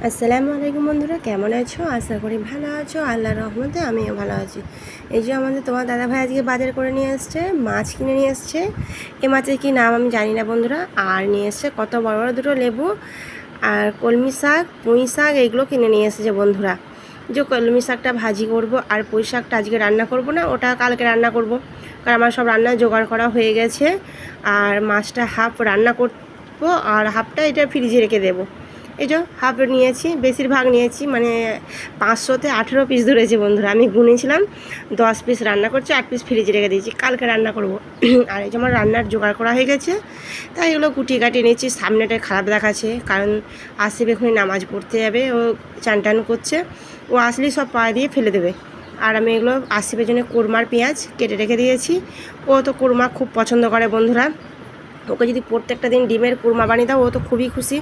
আসসালামু আলাইকুম বন্ধুরা, কেমন আছো? আশা করি ভালো আছো। আল্লাহর রহমতে আমিও ভালো আছি। এই যে আমাদের তোমার দাদা ভাই আজকে বাজার করে নিয়ে এসছে, মাছ কিনে নিয়ে এসছে। এ মাছের কী নাম আমি জানি না বন্ধুরা। আর নিয়ে এসছে কত বড় বড় দুটো লেবু আর কলমি শাক, পুঁই শাক, এইগুলো কিনে নিয়ে এসেছে বন্ধুরা। যে কলমি শাকটা ভাজি করব আর পুঁই শাকটা আজকে রান্না করব না, ওটা কালকে রান্না করব, কারণ আমার সব রান্না জোগাড় করা হয়ে গেছে। আর মাছটা হাফ রান্না করবো আর হাফটা এটা ফ্রিজে রেখে দেবো। এই যে হাফ নিয়েছি, বেশিরভাগ নিয়েছি, মানে 500-তে 18 পিস ধরেছে বন্ধুরা। আমি গুনেছিলাম, 10 পিস রান্না করছি, 8 পিস ফ্রিজে রেখে দিয়েছি, কালকে রান্না করব। আর এই যে আমার রান্নার জোগাড় করা হয়ে গেছে, তাই এগুলো কুটি কাটিয়ে নিয়েছি। সামনেটায় খারাপ দেখাচ্ছে, কারণ আসিফ এখনই নামাজ পড়তে যাবে, ও চান টান করছে, ও আসলেই সব পা দিয়ে ফেলে দেবে। আর আমি এগুলো আসিফের জন্য কোরমার পেঁয়াজ কেটে রেখে দিয়েছি। ও তো কোরমা খুব পছন্দ করে বন্ধুরা। ওকে যদি প্রত্যেকটা দিন ডিমের কুরমা বানিয়ে দাও, ও তো খুবই খুশি।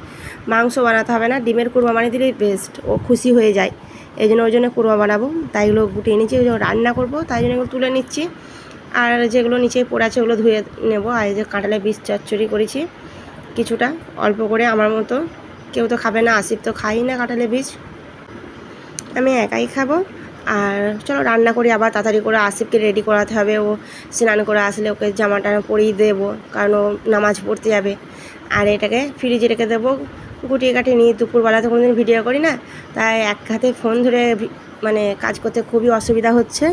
মাংস বানাতে হবে না, ডিমের কুরমা বানিয়ে দিলেই বেস্ট, ও খুশি হয়ে যায়। এই জন্য ওই জন্য কুরমা বানাবো, তাই এগুলো গুটিয়ে নিচ্ছি। ওই রান্না করবো, তাই জন্য এগুলো তুলে নিচ্ছি। আর যেগুলো নিচে পড়ে আছে ওগুলো ধুয়ে নেব। আর এই যে কাঁঠালের বীজ চচ্চড়ি করেছি কিছুটা, অল্প করে, আমার মতো। কেউ তো খাবে না, আসিফ তো খাই না কাঁঠালের বীজ, আমি একাই খাবো। আর চলো রান্না করি, আবার তাড়াতাড়ি করে আসিফকে রেডি করাতে হবে। ও স্নান করে আসলে ওকে জামাটা পরিয়ে দেবো, কারণ ও নামাজ পড়তে যাবে। আর এটাকে ফ্রিজে রেখে দেবো গুটিয়ে কাটিয়ে নিয়ে। দুপুরবেলা তো কোনোদিন ভিডিও করি না, তাই এক হাতে ফোন ধরে মানে কাজ করতে খুবই অসুবিধা হচ্ছে,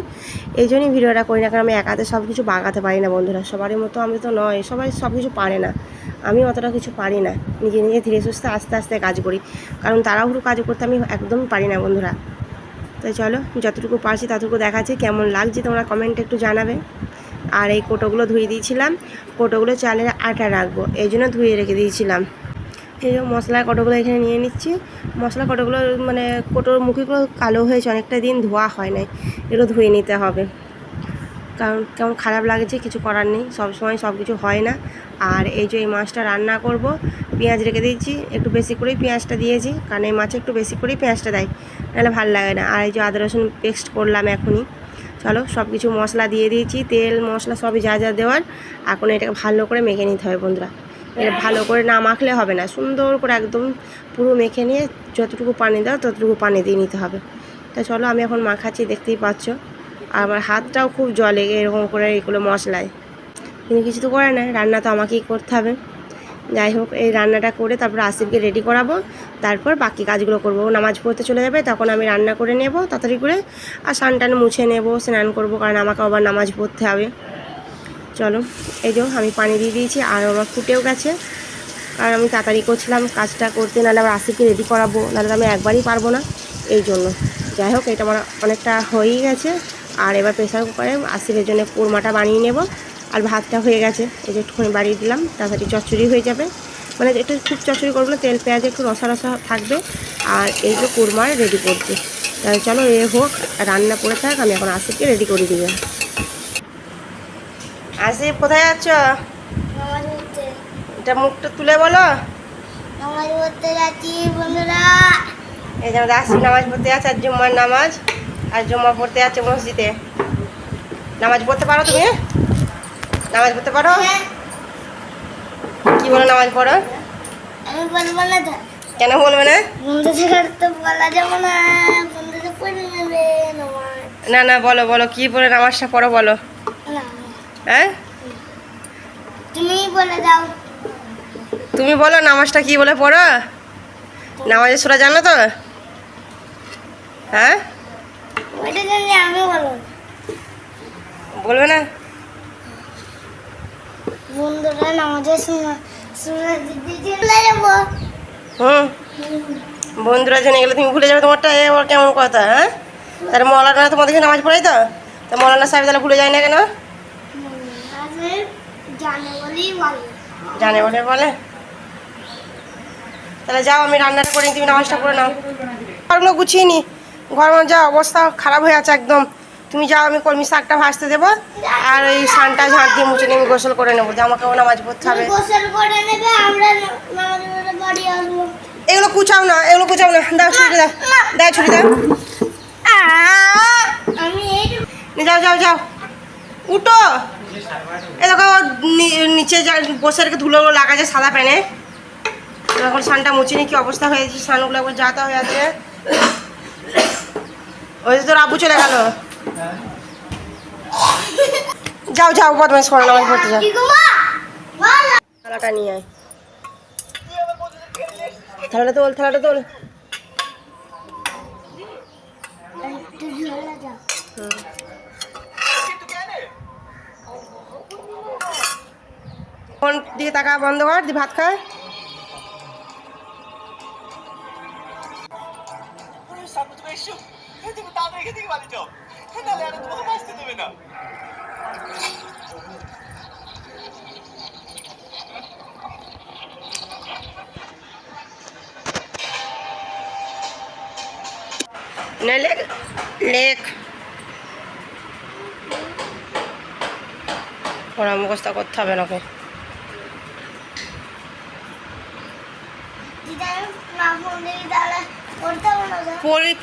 এই জন্যই ভিডিওটা করি না। কারণ আমি এক হাতে সব কিছু বাগাতে পারি না বন্ধুরা। সবারই মতো আমি তো নয়, সবাই সব কিছু পারে না, আমি অতটা কিছু পারি না। নিজে নিজে ধীরে সুস্থে আস্তে আস্তে কাজ করি, কারণ তাড়াহুড়ো কাজ করতে আমি একদমই পারি না বন্ধুরা। তাই চলো যতটুকু পারছি ততটুকু দেখাচ্ছি, কেমন লাগছে তোমরা কমেন্টে একটু জানাবে। আর এই কোটোগুলো ধুয়ে দিয়েছিলাম, কোটোগুলো চালের আটা রাখবো, এই জন্য ধুয়ে রেখে দিয়েছিলাম। এই যে মশলার কোটোগুলো এখানে নিয়ে নিচ্ছি। মশলা কোটোগুলো মানে কোটোর মুখগুলো কালো হয়েছে, অনেকটা দিন ধোয়া হয় নাই, এগুলো ধুয়ে নিতে হবে। কারণ কেমন খারাপ লাগছে, কিছু করার নেই, সব সময় সব কিছু হয় না। আর এই যে এই মাছটা রান্না করব, পেঁয়াজ রেখে দিয়েছি, একটু বেশি করেই পেঁয়াজটা দিয়েছি, কারণ এই মাছে একটু বেশি করেই পেঁয়াজটা দেয়, নাহলে ভালো লাগে না। আর এই যে আদা রসুন পেস্ট করলাম এখনই। চলো সব কিছু মশলা দিয়ে দিয়েছি, তেল মশলা সবই যা যা দেওয়ার। এখন এটাকে ভালো করে মেখে নিতে হবে বন্ধুরা। এটা ভালো করে না মাখলে হবে না, সুন্দর করে একদম পুরো মেখে নিয়ে যতটুকু পানি দাও ততটুকু পানি দিয়ে নিতে হবে। তা চলো আমি এখন মাখাচ্ছি, দেখতেই পাচ্ছ। আর আমার হাতটাও খুব জলে এরকম করে এগুলো মশলায়, কিন্তু কিছু তো করে না, রান্না তো আমাকেই করতে হবে। যাই হোক, এই রান্নাটা করে তারপর আসিফকে রেডি করাবো, তারপর বাকি কাজগুলো করবো। নামাজ পড়তে চলে যাবে, তখন আমি রান্না করে নেব তাড়াতাড়ি করে, আর স্নান টান মুছে নেব, স্নান করবো, কারণ আমাকে আবার নামাজ পড়তে হবে। চলো এই যে আমি পানি দিয়ে দিয়েছি, আর আমার ফুটেও গেছে, কারণ আমি তাড়াতাড়ি করছিলাম কাজটা করতে, নাহলে আবার আসিফকে রেডি করাবো, নাহলে আমি একবারই পারবো না, এই জন্য। যাই হোক, এটা আমার অনেকটা হয়েই গেছে। আর এবার প্রেসার কুকারে আসিফের জন্য কোরমাটা বানিয়ে নেব। আর ভাতটা হয়ে গেছে, এই যে একটুখানি বাড়িয়ে দিলাম, তাড়াতাড়ি চচ্চড়ি হয়ে যাবে। মানে একটু খুব চচ্চড়ি করবো না, তেল পেঁয়াজ একটু রসা রসা থাকবে। আর এই যে কোরমার রেডি করছি, তাহলে চলো এ হোক, রান্না করে থাক, আমি এখন আসিফকে রেডি করে দিই। আসিফ কোথায় যাচ্ছ? এটা মুখটা তুলে বলো। নামাজ পড়তে যাচ্ছি বন্ধুরা। এই যে আমাদের আসিফ নামাজ পড়তে যাচ্ছে, আর জুম্মার নামাজ, আর জুম্মা পড়তে যাচ্ছে মসজিদে। নামাজ পড়তে পারো তুমি? নামাজ পড়তে পারো? কি বলো নামাজ পড়ো? আমি বলবো না তো। কেন বলবে না? বন্ধুদের তো বলা যাবে না, বন্ধুদের পড়ে নেবে নামাজ। না না, বলো বলো, কি বলে নামাজটা পড়ো বলো। না, হ্যাঁ তুমি বলে দাও। তুমি বলো নামাজটা কি বলে পড়ো। নামাজের সূরা জানো তো? হ্যাঁ ওইটা জানি, আমি বলবো। বলবে না? বন্ধুরা নামাজের শুনে দিদি চলে যাবো। বন্ধুরা জানে এগুলো তুমি ভুলে যাবে, তোমারটা এ ওর কেমন কথা? হ্যাঁ, তাহলে মৌলানা তোমাদেরকে নামাজ পড়াই তো, তা মৌলানা সাহেব তাহলে ভুলে যায় না কেন? জানে বলেই বলে। জানে বলে বলে। তাহলে যাও, আমি রান্নাটা করে তুমি নামাজটা করে নাও। ঘরগুলো গুছিয়ে নি, ঘর যা অবস্থা খারাপ হয়ে আছে একদম। তুমি যাও, আমি কলমি শাকটা ভাজতে দেবো, আর ওই সানটা ঝাঁট দিয়ে মুছে নিয়ে আমি গোসল করে নেবো, জামাকেও নামাজ পড়তে হবে। গোসল করে নেবে, আমরা নামাজের বাড়ি আসবো। এগুলো কুচাও না, এগুলো কুচাও না, দাও ছুটি দাও, দাও ছুটি দাও। আমি যাও যাও যাও, উঠো। এ দেখো নিচে যা বসে রেখে ধুলো লাগা যায় সাদা প্যানে, এখন স্নানটা মুছিনি, কি অবস্থা হয়েছে, স্নানগুলো একবার যাতা হয়ে আছে। ওই যে তোর আব্বু চলে গেল। যাও যাও বদমাইশ করো, নামাজ পড়তে যাও। কি গো মা? ভালো। থালাটা নিয়ে আয়, থালাটা তোল, থালাটা তোল। একটু ঝোলা দাও। ফোন দিকে টাকা বন্ধ কর, দি ভাত খায়। নে লেখ, লেখ পড়া মুখস্থ করতে হবে নাকি? দিদা না ফোন দেখি তাহলে পড়তে হবে না যা?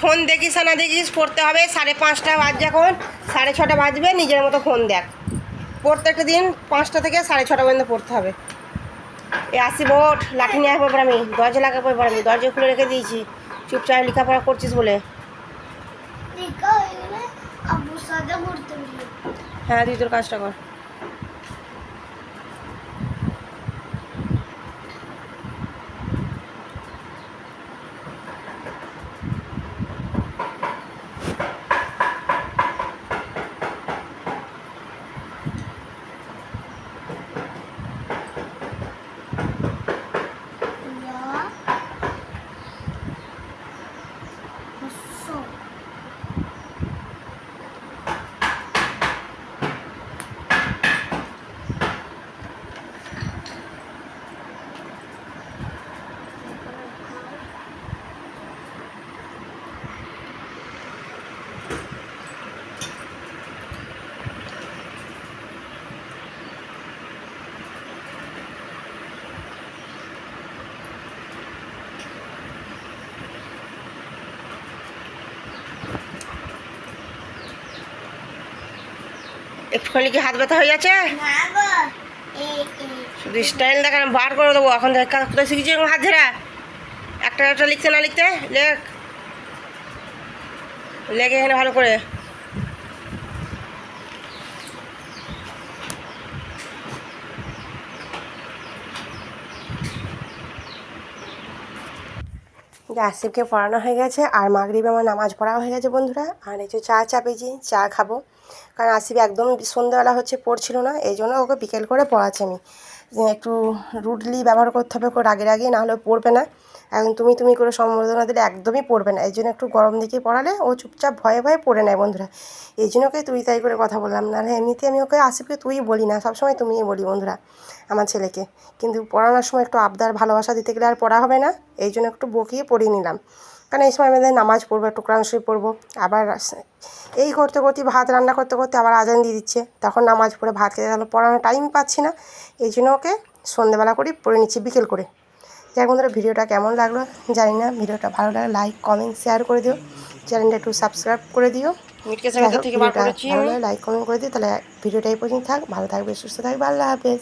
ফোন দেখিস আর না দেখিস পড়তে হবে। 5:30 বাজছে, এখন 6:30 বাজবে, নিজের মতো ফোন দেখ। প্রত্যেকটা দিন 5টা থেকে 6:30 পর্যন্ত পড়তে হবে। এ আসি বোট, লাঠি নিয়ে আসবো আমি, দরজা লাগাবো এবার, আমি দরজা খুলে রেখে দিয়েছি, চুপচাপ লেখাপড়া করছিস বলে। টিকা হয়ে গেলে আব্বুর সাথে ঘুরতে বেরিয়ে। হ্যাঁ, তুই তোর কাজটা কর। একটুখানি কি হাত ব্যথা হয়ে যাচ্ছে? না গো, এই শুধু স্টাইল দেখান, বার করে দেবো এখন। কোথায় শিখেছি এরকম হাত ঝেড়া? একটা একটা লিখতে না লিখতে, লেখ, লেখে এখানে ভালো করে। আসিফকে পড়ানো হয়ে গেছে, আর মাগরিবে আমার নামাজ পড়া হয়ে গেছে বন্ধুরা। আর এই যে চা চাপেছি, চা খাবো, কারণ আসিফ একদম সন্ধ্যাবেলা হচ্ছে পড়ছিল না, এই জন্য ওকে বিকেল করে পড়াচ্ছি আমি। যে একটু রুডলি ব্যবহার করতে হবে, রাগে রাগে, নাহলে পড়বে না। এখন তুমি করে সম্বোধনা দিলে একদমই পড়বে না, এই জন্য একটু গরম দিকে পড়ালে ও চুপচাপ ভয়ে ভয়ে পড়ে নেয় বন্ধুরা। এই জন্য ওকে তুই তাই করে কথা বললাম, নাহলে এমনিতে আমি ওকে আসিফকে তুই বলি না, সবসময় তুমিই বলি বন্ধুরা আমার ছেলেকে। কিন্তু পড়ানোর সময় একটু আবদার ভালোবাসা দিতে গেলে আর পড়া হবে না, এই জন্য একটু বকিয়ে পড়িয়ে নিলাম। কারণ এই সময় আমাদের নামাজ পড়বো, একটু কোরআন শরীফ পড়বো, আবার এই করতে করতে ভাত রান্না করতে করতে আবার আজান দিয়ে দিচ্ছে, তখন নামাজ পড়ে ভাত খেতে গেলে পড়ানোর টাইম পাচ্ছি না, এই জন্য ওকে সন্ধ্যেবেলা করেই পড়ে নিচ্ছি, বিকেল করে। যাই বন্ধুরা, ভিডিওটা কেমন লাগলো জানি না, ভিডিওটা ভালো লাগলে লাইক কমেন্ট শেয়ার করে দিও, চ্যানেলটা একটু সাবস্ক্রাইব করে দিও। ভিডিওটা ভালো লাগলে লাইক কমেন্ট করে দিও। তাহলে ভিডিওটা এই পর্যন্ত থাক, ভালো থাকবে, সুস্থ থাকবে, আল্লাহ হাফেজ।